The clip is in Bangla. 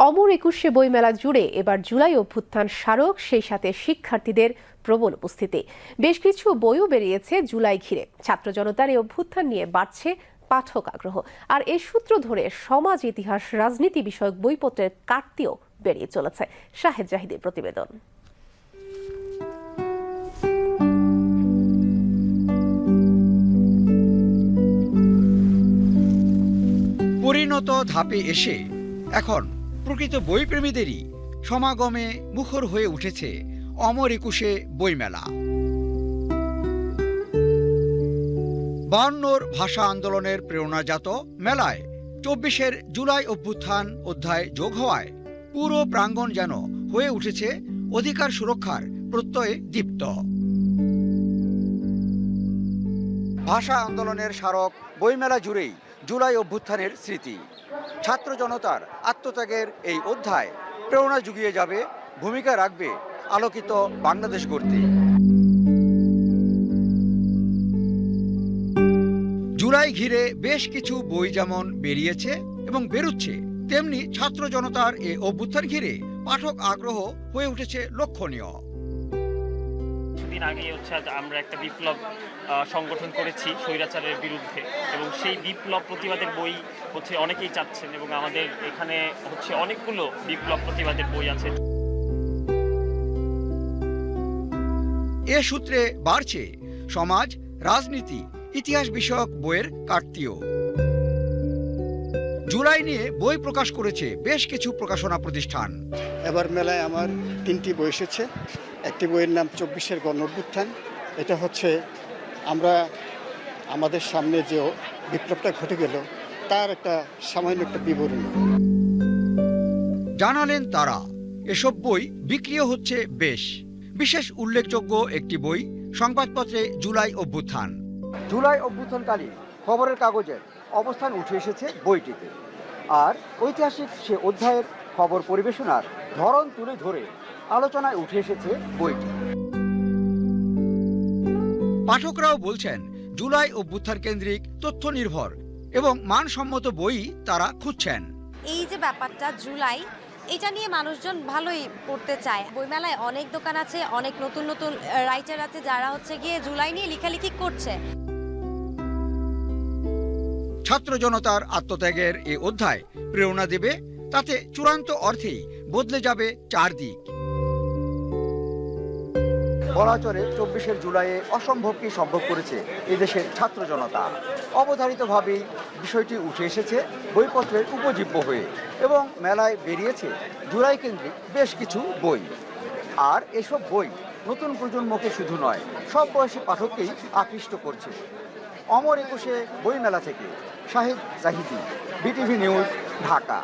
অমর একুশে বইমেলা জুড়ে এবার জুলাই অভ্যুত্থান স্মারক, সেই সাথে শিক্ষার্থীদের প্রবল উপস্থিতি। বেশ কিছু বইও বেরিয়েছে জুলাই ঘিরে। ছাত্র জনতার এই অভ্যুত্থান নিয়ে বাড়ছে পাঠক আগ্রহ। আর এই সূত্র ধরে সমাজ, ইতিহাস, রাজনীতি বিষয়ক বইপত্রের কাটতিও বেরিয়ে চলেছে। শাহেদ জাহিদের প্রতিবেদন। পরিণত ধাপে এসে এখন প্রকৃত বইপ্রেমীদেরই সমাগমে মুখর হয়ে উঠেছে অমর একুশে বইমেলা। 52-র ভাষা আন্দোলনের প্রেরণাজাত মেলায় 24-এর জুলাই অভ্যুত্থান অধ্যায় যোগ হওয়ায় পুরো প্রাঙ্গণ যেন হয়ে উঠেছে অধিকার সুরক্ষার প্রত্যয়ে দীপ্ত। ভাষা আন্দোলনের স্মারক বইমেলা জুড়েই জুলাই অভ্যুত্থানের স্মৃতি। ছাত্র জনতার আত্মত্যাগের এই অধ্যায় প্রেরণা জুগিয়ে যাবে, ভূমিকা রাখবে আলোকিত বাংলাদেশ গড়তে। জুলাই ঘিরে বেশ কিছু বই যেমন বেরিয়েছে এবং বেরুচ্ছে, তেমনি ছাত্র জনতার এই অভ্যুত্থান ঘিরে পাঠক আগ্রহ হয়ে উঠেছে লক্ষণীয়। কিছুদিন আগে আমরা একটা বিপ্লব সংগঠন করেছি স্বৈরাচারের বিরুদ্ধে, এবং সেই বিপ্লব প্রতিবাদের বই অনেকেই চাচ্ছেন, এবং আমাদের এখানে অনেকগুলো বিপ্লব প্রতিবাদের বই আছে। এ সূত্রে বাড়ছে সমাজ, রাজনীতি, ইতিহাস বিষয়ক বইয়ের কাটতিও। জুলাই নিয়ে বই প্রকাশ করেছে বেশ কিছু প্রকাশনা প্রতিষ্ঠান। এবার মেলায় আমার 3টি বই এসেছে। একটি বইয়ের নাম 24-এর গণঅভ্যুত্থান। এটা আমরা আমাদের সামনে যে বিপ্লবটা ঘটে গেল তার একটা সামান্য একটা বিবরণী। জানালেন তারা, এসব বই বিক্রিও হচ্ছে বেশ। বিশেষ উল্লেখযোগ্য একটি বই সংবাদপত্রে জুলাই অভ্যুত্থান। জুলাই অভ্যুত্থানকালীন খবরের কাগজের অবস্থান উঠে এসেছে বইটিতে। আর ঐতিহাসিক সে অধ্যায়ের খবর পরিবেশনার ধরন তুলে ধরে আলোচনায় উঠে এসেছে বইটি। পাঠকরাও বলছেন জুলাই অভ্যুত্থান কেন্দ্রিক, তথ্য নির্ভর এবং মানসম্মত বই তারা খুঁজছেন। এই যে ব্যাপারটা জুলাই, এটা নিয়ে মানুষজন ভালোই পড়তে চায়। বইমেলায় অনেক দোকান আছে, অনেক নতুন নতুন রাইটার আছে যারা গিয়ে জুলাই নিয়ে লেখালেখি করছে। ছাত্র জনতার আত্মত্যাগের এই অধ্যায় প্রেরণা দেবে, তাতে চূড়ান্ত অর্থেই বদলে যাবে চারদিক। বলা চলে 24-এর জুলাইয়ে অসম্ভবকে সম্ভব করেছে এদেশের ছাত্র জনতা। অবধারিতভাবেই বিষয়টি উঠে এসেছে বইপত্রের উপজীব্য হয়ে, এবং মেলায় বেরিয়েছে জুলাই কেন্দ্রিক বেশ কিছু বই। আর এসব বই নতুন প্রজন্মকে শুধু নয়, সব বয়সী পাঠককেই আকৃষ্ট করছে। অমর একুশে বইমেলা থেকে শাহেদ জাহিদি, বিটিভি নিউজ, ঢাকা।